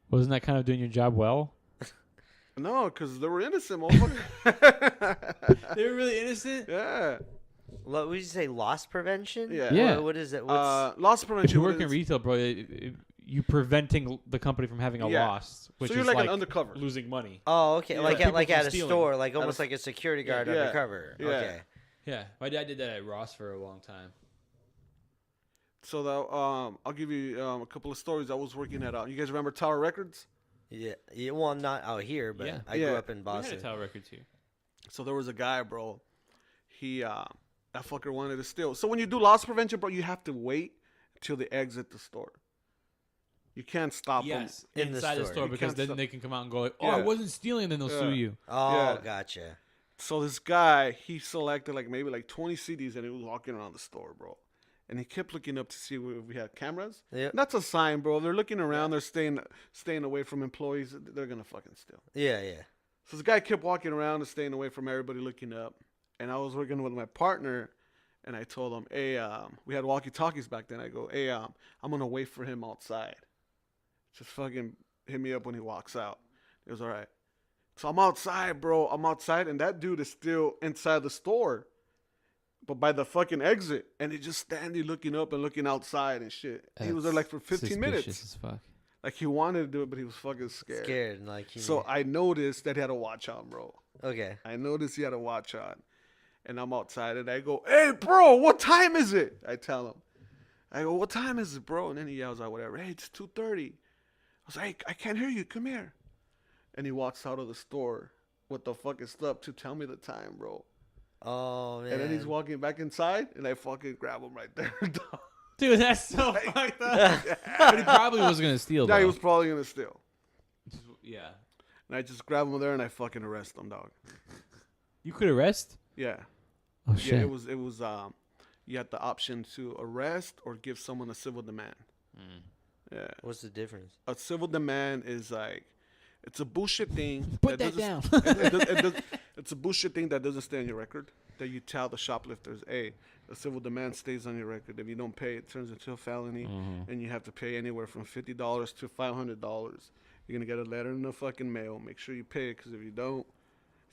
Wasn't that kind of doing your job well? No, because they were innocent, motherfucker. They were really innocent? Yeah. What would you say? Loss prevention? Yeah. Yeah. What is it? What's Loss If prevention. you work in retail, bro, you preventing the company from having a Yeah. loss, which So you're is like like an undercover. losing money. Oh, okay. Yeah. Like People at from a stealing. store, like At almost a- like a security guard Yeah. undercover. Yeah. Okay. Yeah, my dad did that at Ross for a long time. So that, I'll give you a couple of stories. I was working at. You guys remember Tower Records? Yeah. Well, I'm not out here, but Yeah. I Yeah. grew up in We Boston. had a Tower Records here. So there was a guy, bro. He that fucker wanted to steal. So when you do loss prevention, bro, you have to wait till they exit the store. You can't stop Yes, In the inside the store. store You because can't then stop- they can come out and go like, "Oh, Yeah. I wasn't stealing," then they'll Yeah. sue you. Oh, Yeah. gotcha. So this guy, he selected maybe 20 CDs, and he was walking around the store, bro. And he kept looking up to see if we had cameras. Yeah. And that's a sign, bro. They're looking around. They're staying away from employees. They're gonna fucking steal. Yeah, yeah. So this guy kept walking around and staying away from everybody looking up. And I was working with my partner, and I told him, hey, we had walkie-talkies back then. I go, hey, I'm going to wait for him outside. Just fucking hit me up when he walks out. He was all right. So I'm outside, bro. I'm outside, and that dude is still inside the store, but by the fucking exit. And he's just standing looking up and looking outside and shit. He was there for 15 minutes. Suspicious as fuck. Like he wanted to do it, but he was fucking scared. Scared, like he So I noticed that he had a watch on, bro. okay. I noticed he had a watch on. And I'm outside and I go, hey, bro, what time is it? I tell him. I go, what time is it, bro? And then he yells out, whatever. Hey, it's 2:30. I was like, I can't hear you. Come here. And he walks out of the store with the fucking stuff to tell me the time, bro. Oh man. And then he's walking back inside and I fucking grab him right there. dog. Dude, that's so fucked up. But he probably was gonna steal. Yeah, he though. was probably going to steal. Yeah. And I just grab him there and I fucking arrest him, dog. You could arrest. Yeah. Oh shit. Yeah, it was you had the option to arrest or give someone a civil demand. Yeah. What's the difference? A civil demand is like, it's a bullshit thing. Put that doesn't- down. it's a bullshit thing that doesn't stay on your record. That you tell the shoplifters, hey, a civil demand stays on your record. If you don't pay, it turns into a felony, and you have to pay anywhere from $50 to $500. You're gonna get a letter in the fucking mail. Make sure you pay it, because if you don't,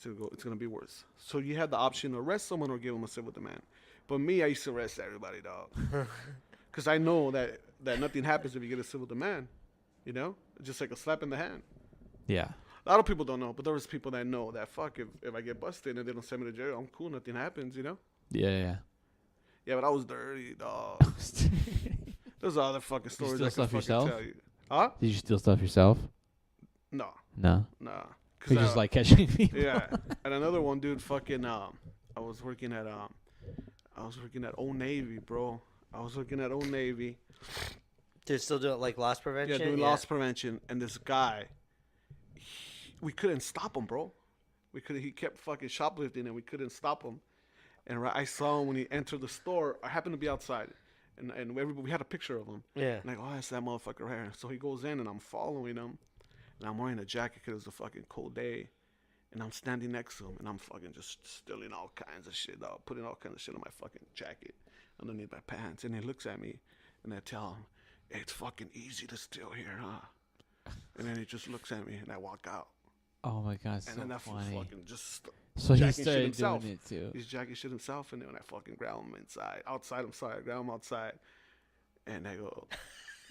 it's gonna be worse. So you had the option to arrest someone or give them a civil demand. But me, I used to arrest everybody, dog, because I know that nothing happens if you get a civil demand. You know, it's just like a slap in the hand. Yeah. A lot of people don't know, but there was people that know that if I get busted and they don't send me to jail, I'm cool, nothing happens, you know? Yeah. Yeah, but I was dirty, dog. There's other fucking stories steal I can stuff fucking yourself? tell you. Huh? Did you steal stuff yourself? No, No. nah. You just like catching people. Yeah. And another one, dude, fucking, I was working at Old Navy, bro. I was working at Old Navy. They're still doing like loss prevention. Yeah, doing loss prevention. And this guy, we couldn't stop him, bro. He kept fucking shoplifting and we couldn't stop him. And I saw him when he entered the store. I happened to be outside. And we had a picture of him. Yeah. And I go, oh, that's that motherfucker right here. So he goes in and I'm following him. And I'm wearing a jacket because it was a fucking cold day. And I'm standing next to him, and I'm fucking just stealing all kinds of shit, dog. Putting all kinds of shit in my fucking jacket, underneath my pants. And he looks at me, and I tell him, hey, it's fucking easy to steal here, huh? And then he just looks at me, and I walk out. Oh my god, And so then that fool funny. fucking just So he jacking shit started himself. doing it too. He's jacking shit himself, and then I fucking grab him outside. I'm sorry, I grab him outside, and I go,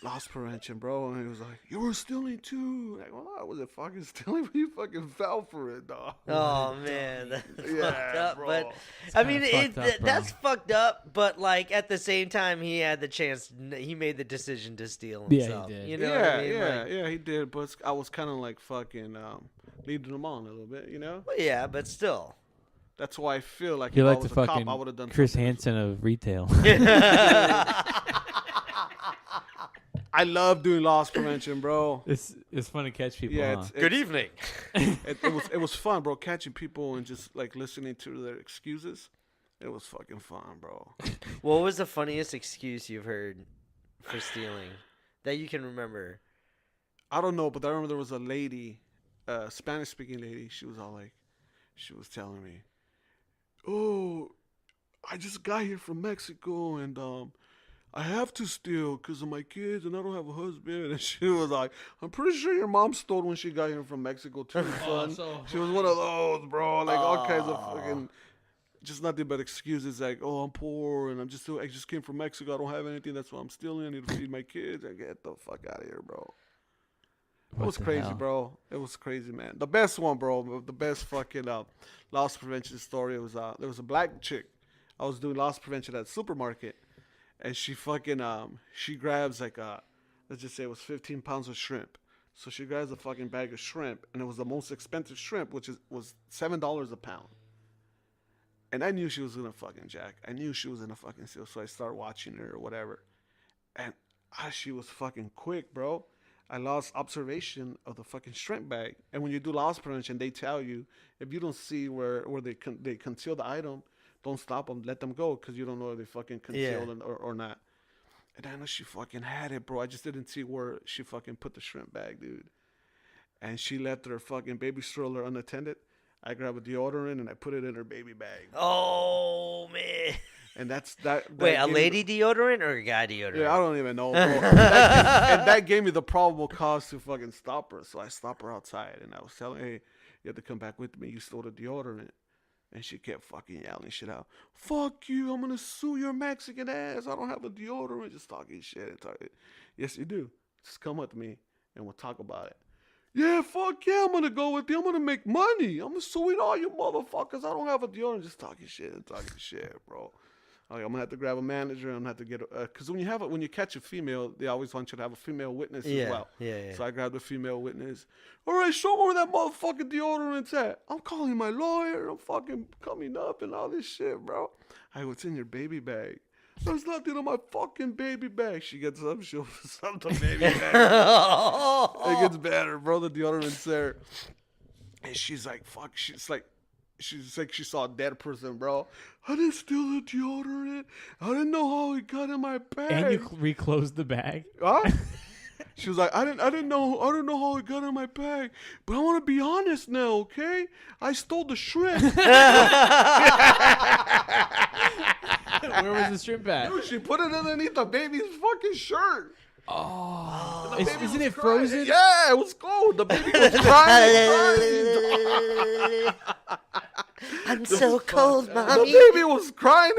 loss prevention, bro. And he was like, you were stealing too. And I go, I wasn't fucking stealing, but you fucking fell for it, dog. Oh man, that's fucked up. bro. But It's I kinda mean, fucked up, bro. that's fucked up. But like at the same time, he had the chance. He made the decision to steal Yeah, he himself. did. You know yeah, what I mean? yeah, Like, yeah, he did. But I was kind of like fucking leading him on a little bit, you know? well, yeah, but still. That's why I feel like You're if like I the was a fucking cop, I would have done Chris something. Hansen of retail. I love doing loss prevention, bro. it's fun to catch people. Yeah, huh? Good evening. it was fun, bro. Catching people and just like listening to their excuses. It was fucking fun, bro. What was the funniest excuse you've heard for stealing that you can remember? I don't know, but I remember there was a lady, Spanish-speaking lady. She was all like, she was telling me, "Oh, I just got here from Mexico and I have to steal because of my kids and I don't have a husband." And she was like, "I'm pretty sure your mom stole when she got here from Mexico too, son." so She was one of those, bro. Like all kinds of Aw. fucking, just nothing but excuses. Like, "Oh, I'm poor and I just came from Mexico. I don't have anything. That's why I'm stealing. I need to feed my kids." I get the fuck out of here, bro. It What was the crazy, hell? bro. It was crazy, man. The best one, bro. The best fucking loss prevention story was there was a black chick. I was doing loss prevention at a supermarket, and she fucking she grabs like let's just say it was 15 pounds of shrimp. So she grabs a fucking bag of shrimp, and it was the most expensive shrimp, which was $7 a pound. And I knew she was gonna fucking jack. I knew she was gonna fucking steal. So I started watching her or whatever, and she was fucking quick, bro. I lost observation of the fucking shrimp bag. And when you do loss prevention, they tell you if you don't see where they conceal the item, don't stop them, let them go, because you don't know if they fucking concealed it or not. And I know she fucking had it, bro. I just didn't see where she fucking put the shrimp bag, dude. And she left her fucking baby stroller unattended. I grabbed a deodorant and I put it in her baby bag. Oh man. And that Wait, a gave me lady deodorant or a guy deodorant? Yeah, I don't even know, bro. And that gave me the probable cause to fucking stop her. So I stopped her outside, and I was telling her, hey, you have to come back with me. You stole the deodorant. And she kept fucking yelling shit out. Fuck you, I'm going to sue your Mexican ass. I don't have a deodorant. Just talking shit. Yes, you do. Just come with me, and we'll talk about it. Yeah, fuck yeah, I'm going to go with you. I'm going to make money. I'm suing all you motherfuckers. I don't have a deodorant. Just talking shit, bro. Like, I'm gonna have to grab a manager. I'm gonna have to get because when you catch a female, they always want you to have a female witness as well. Yeah. So I grabbed a female witness. All right, show me where that motherfucking deodorant's at. I'm calling my lawyer. I'm fucking coming up and all this shit, bro. I go, it's in your baby bag. There's nothing in my fucking baby bag. She gets up, she opens up the baby bag. It gets better, bro. The deodorant's there, and she's like, fuck. She's like she saw a dead person, bro. I didn't steal the deodorant. I didn't know how it got in my bag. And you reclosed the bag. Huh? She was like, I didn't know how it got in my bag. But I want to be honest now, okay? I stole the shrimp. Where was the shrimp at? Dude, she put it underneath the baby's fucking shirt. Oh, The baby isn't was it crying. frozen? Yeah, it was cold. The baby was crying. I'm so cold, The mommy. baby was crying,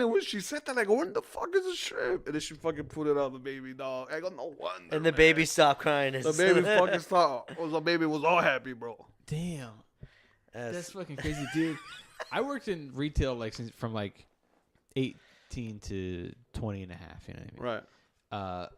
and when she said that, I go, where the fuck is the shrimp? And then she fucking put it on the baby, dog. I go, no wonder. And the man. baby stopped crying. The baby fucking stopped. The baby was all happy, bro. Damn, that's That's- fucking crazy, dude. I worked in retail from 18 to 20 and a half. You know what I mean?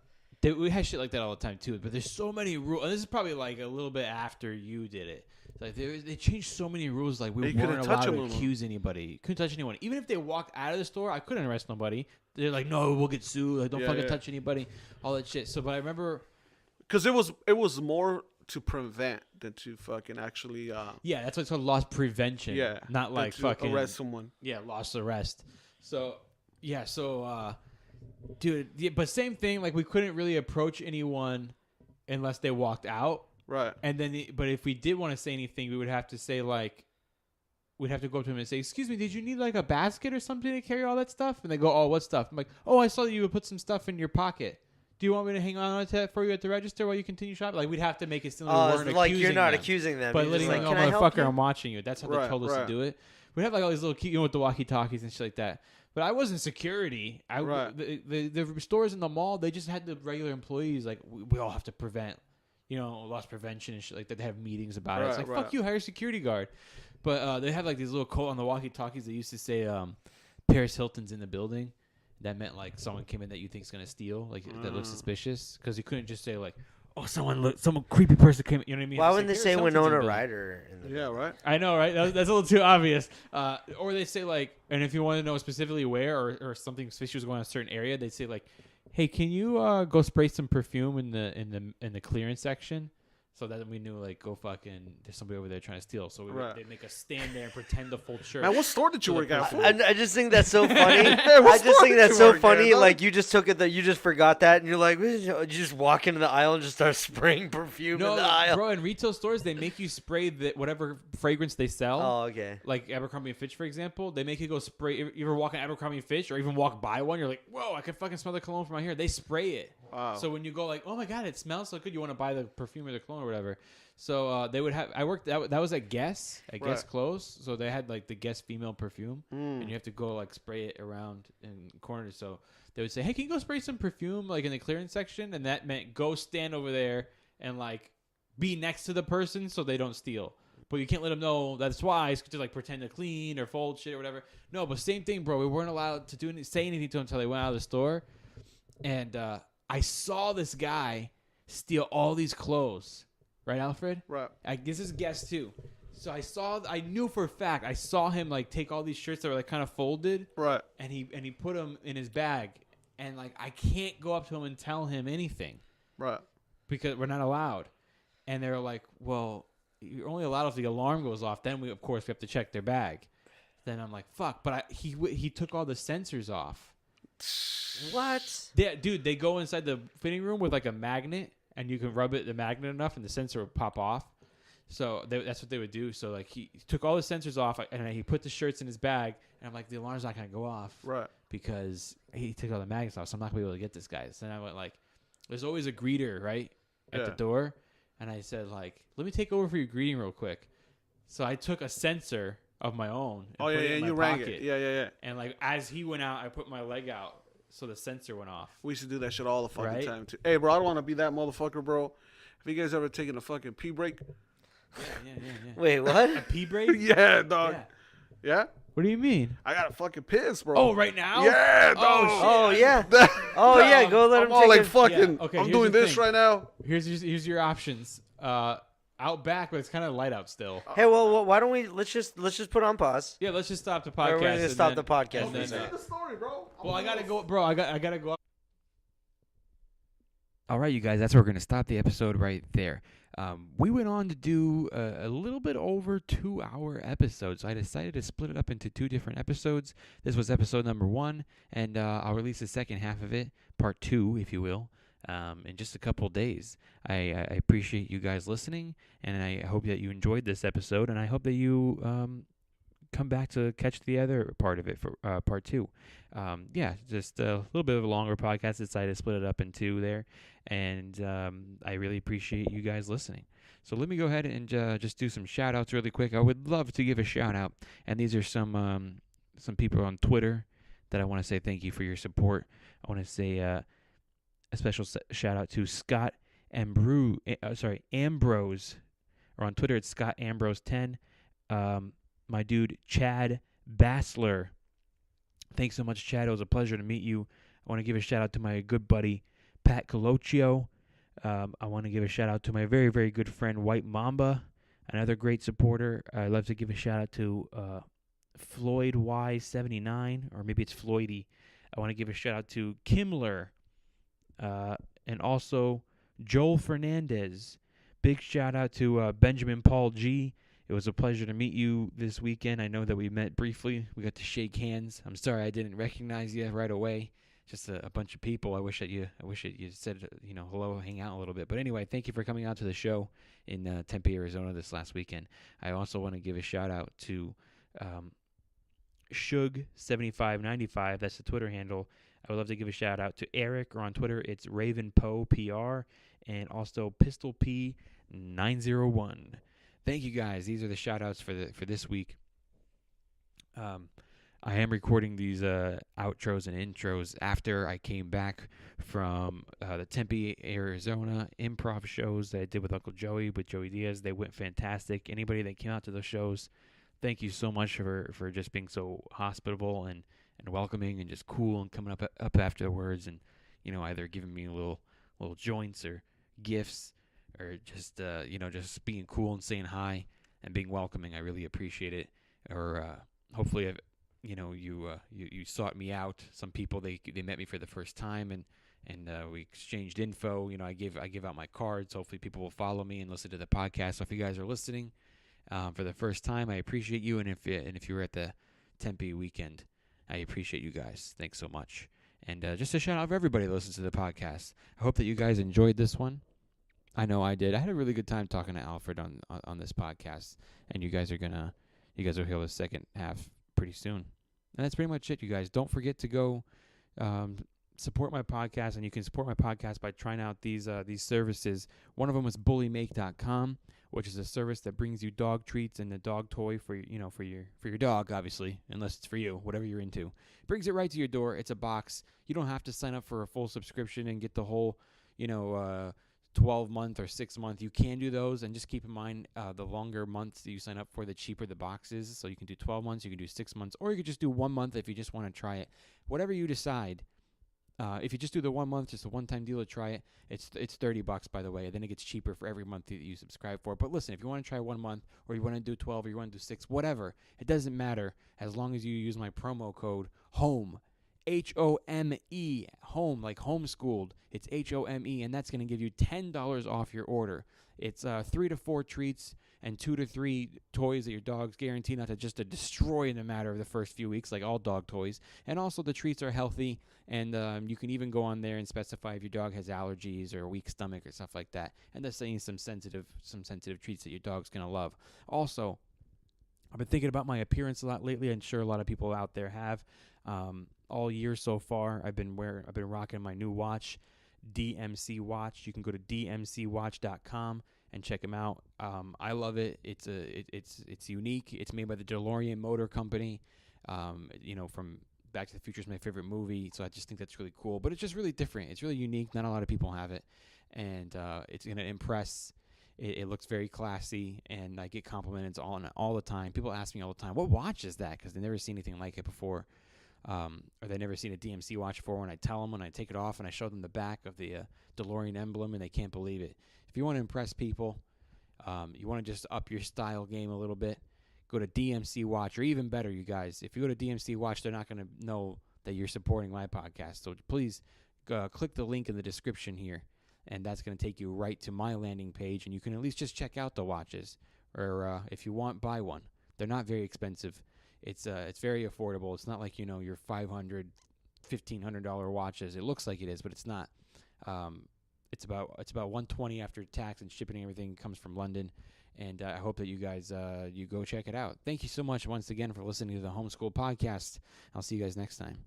Right. We had shit like that all the time too. But there's so many rules. And this is probably like a little bit after you did it. Like they changed so many rules. Like we You couldn't weren't touch allowed to them. accuse anybody. Couldn't touch anyone. Even if they walked out of the store, I couldn't arrest nobody. They're like, no, we'll get sued. Like, don't fucking touch anybody. All that shit. So, but I remember. Because it was more to prevent than to fucking actually. Yeah, that's why it's called loss prevention. Yeah. Not like to fucking arrest someone. Yeah, loss arrest. So yeah, dude, yeah, but same thing. Like we couldn't really approach anyone unless they walked out. Right. And then, but if we did want to say anything, we would have to say like, we'd have to go up to him and say, "Excuse me, did you need like a basket or something to carry all that stuff?" And they go, "Oh, what stuff?" I'm like, "Oh, I saw that you would put some stuff in your pocket. Do you want me to hang on to it for you at the register while you continue shopping?" Like we'd have to make it seem like we weren't like accusing you're not them, accusing them. but You're letting just them like, know, "Can I help motherfucker, you?" I'm watching you. That's how they told us to do it. We have like all these little key, with the walkie-talkies and shit like that. But I wasn't security. The stores in the mall, they just had the regular employees. Like we all have to prevent, loss prevention and shit like that. They have meetings about it. It's like fuck you, hire a security guard. But they had like these little quote on the walkie-talkies that used to say Paris Hilton's in the building. That meant like someone came in that you think's gonna steal, like that looks suspicious. Because you couldn't just say like, "Oh, some creepy person came." You know what I mean? Why wouldn't they Paris say Hilton's in the Winona building. Ryder? Yeah, right. I know, right? That's a little too obvious. Or they say like, and if you want to know specifically where or something suspicious going on in a certain area, they say like, "Hey, can you go spray some perfume in the clearance section?" So that we knew like, go fucking, there's somebody over there trying to steal. So they'd make us stand there and pretend to fold shirt. Man, what store did you work at? I just think that's so funny. Hey, what I just store think did that's you so work funny. at, dog? Like you just took it that you just forgot that, and you're like, you just walk into the aisle and just start spraying perfume in the aisle. Bro, in retail stores, they make you spray whatever fragrance they sell. Oh, okay. Like Abercrombie & Fitch, for example, they make you go spray. You ever walk in Abercrombie & Fitch or even walk by one, you're like, whoa, I can fucking smell the cologne from out here. They spray it. Wow. So when you go like, oh my God, it smells so good, you want to buy the perfume or the cologne or whatever. So they would have. I worked. That was at Guess. At Guess Clothes. So they had like the Guess female perfume, and you have to go like spray it around in corners. So they would say, "Hey, can you go spray some perfume like in the clearance section?" And that meant go stand over there and like be next to the person so they don't steal. But you can't let them know that's why. It's to like pretend to clean or fold shit or whatever. No, but same thing, bro. We weren't allowed to say anything to them until they went out of the store. And I saw this guy steal all these clothes. Right, Alfred? Right. This is Guess too. So I knew for a fact, I saw him like take all these shirts that were like kind of folded. Right. And he put them in his bag. And like, I can't go up to him and tell him anything. Right. Because we're not allowed. And they're like, well, you're only allowed if the alarm goes off. Then we have to check their bag. Then I'm like, fuck. But he took all the sensors off. What? Yeah, dude, they go inside the fitting room with like a magnet. And you can rub the magnet enough, and the sensor would pop off. So that's what they would do. So like he took all the sensors off, and he put the shirts in his bag. And I'm like, the alarm's not gonna go off, right? Because he took all the magnets off. So I'm not gonna be able to get this guy. So then I went like, there's always a greeter right at the door, and I said like, let me take over for your greeting real quick. So I took a sensor of my own. And put it in my you pocket. rang it. Yeah. And like as he went out, I put my leg out. So the sensor went off. We used to do that shit all the fucking Right? time too. Hey, bro, I don't want to be that motherfucker, bro. Have you guys ever taken a fucking pee break? Yeah. Wait, what? A pee break? Yeah, dog. Yeah. Yeah? What do you mean? I got to fucking piss, bro. Oh, right now? Yeah, dog. Oh yeah. Oh yeah. Go let him I'm all take like it. fucking. Yeah, okay, I'm here's doing the this thing. right now. Here's your options. Out back, but it's kind of light out still. Hey, well, why don't we let's just put on pause. Yeah, let's just stop the We're podcast. gonna and stop then- the podcast and for a then, second. the story, bro. well, I gotta go, bro. I gotta go. All right, you guys. That's where we're gonna stop the episode right there. We went on to do a little bit over 2-hour episode, so I decided to split it up into 2 different episodes. This was episode number 1, and I'll release the second half of it, part 2, if you will, in just a couple days. I appreciate you guys listening, and I hope that you enjoyed this episode, and I hope that you come back to catch the other part of it for part 2. Just a little bit of a longer podcast. Decided to split it up in 2 there, and I really appreciate you guys listening. So let me go ahead and just do some shout outs really quick. I would love to give a shout out, and these are some people on Twitter that I want to say thank you for your support. I want to say a special shout out to Scott Ambrose, or on Twitter it's Scott Ambrose 10. My dude Chad Bassler. Thanks so much, Chad. It was a pleasure to meet you. I want to give a shout out to my good buddy Pat Colocchio. I want to give a shout out to my very, very good friend White Mamba, another great supporter. I'd love to give a shout out to Floyd Y79, or maybe it's Floydy. I want to give a shout out to Kimler, and also Joel Fernandez. Big shout out to Benjamin Paul G. It was a pleasure to meet you this weekend. I know that we met briefly. We got to shake hands. I'm sorry I didn't recognize you right away. just a bunch of people. I wish that you said hello, hang out a little bit. But anyway, thank you for coming out to the show in Tempe, Arizona this last weekend. I also want to give a shout out to Shug7595. That's the Twitter handle. I would love to give a shout out to Eric, or on Twitter it's RavenPoePR, and also Pistol P901. Thank you guys. These are the shout outs for this week. I am recording these outros and intros after I came back from the Tempe, Arizona improv shows that I did with Uncle Joey, with Joey Diaz. They went fantastic. Anybody that came out to those shows, thank you so much for just being so hospitable and welcoming and just cool and coming up afterwards and either giving me little joints or gifts or just just being cool and saying hi and being welcoming. I really appreciate it. Or hopefully you sought me out. Some people they met me for the first time and we exchanged info. I give out my cards. Hopefully people will follow me and listen to the podcast. So if you guys are listening for the first time, I appreciate you. And if you were at the Tempe weekend, I appreciate you guys. Thanks so much. And just a shout out for everybody that listens to the podcast. I hope that you guys enjoyed this one. I know I did. I had a really good time talking to Alfred on this podcast, and you guys will hear the second half pretty soon. And that's pretty much it, you guys. Don't forget to go support my podcast, and you can support my podcast by trying out these services. One of them is bullymake.com, which is a service that brings you dog treats and a dog toy for your dog, obviously, unless it's for you, whatever you're into. It brings it right to your door. It's a box. You don't have to sign up for a full subscription and get the whole 12-month or 6-month. You can do those, and just keep in mind the longer months that you sign up for, the cheaper the box is. So you can do 12 months, you can do 6 months, or you could just do 1 month if you just want to try it. Whatever you decide. If you just do the 1 month, just a one-time deal to try it, it's $30, by the way. Then it gets cheaper for every month that you subscribe for. But listen, if you want to try 1 month, or you want to do 12, or you want to do 6, whatever, it doesn't matter as long as you use my promo code HOME. HOME, home, like homeschooled. It's HOME, and that's going to give you $10 off your order. It's 3 to 4 treats and 2 to 3 toys that your dog's guaranteed not to just destroy in a matter of the first few weeks, like all dog toys. And also the treats are healthy, and you can even go on there and specify if your dog has allergies or a weak stomach or stuff like that. And they're saying some sensitive treats that your dog's going to love. Also, I've been thinking about my appearance a lot lately. I'm sure a lot of people out there have. All year so far, I've been rocking my new watch, DMC Watch. You can go to dmcwatch.com and check them out. I love it. It's unique. It's made by the DeLorean Motor Company. From Back to the Future is my favorite movie, so I just think that's really cool. But it's just really different. It's really unique. Not a lot of people have it, and it's gonna impress. It looks very classy, and I get compliments on it all the time. People ask me all the time, "What watch is that?" Because they never seen anything like it before. Or they never seen a DMC watch before. When I tell them, when I take it off and I show them the back of the DeLorean emblem, and they can't believe it. If you want to impress people, you want to just up your style game a little bit, go to DMC Watch, or even better, you guys, if you go to DMC Watch, they're not going to know that you're supporting my podcast. So please click the link in the description here, and that's going to take you right to my landing page, and you can at least just check out the watches, or if you want, buy one. They're not very expensive. It's very affordable. It's not like your $500, $1,500 watches. It looks like it is, but it's not. It's about $120 after tax and shipping and everything. Comes from London, and I hope that you guys you go check it out. Thank you so much once again for listening to the Homeschool Podcast. I'll see you guys next time.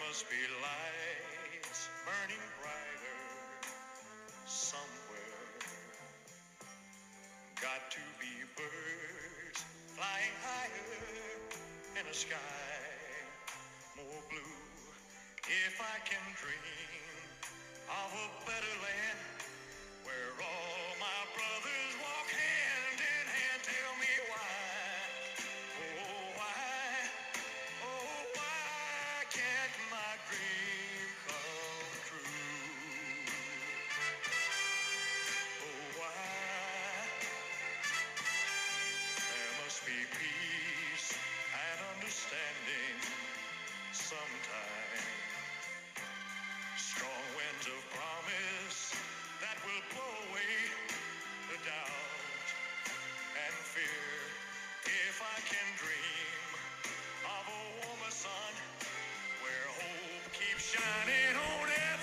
Must be lights burning brighter somewhere. Got to be birds flying higher in a sky more blue. If I can dream of a better land where all my brothers walk hand in hand, tell me why. Oh, why? Oh, why can't my dream come true? Oh, why? There must be peace and understanding sometime. if I can dream of a warmer sun where hope keeps shining on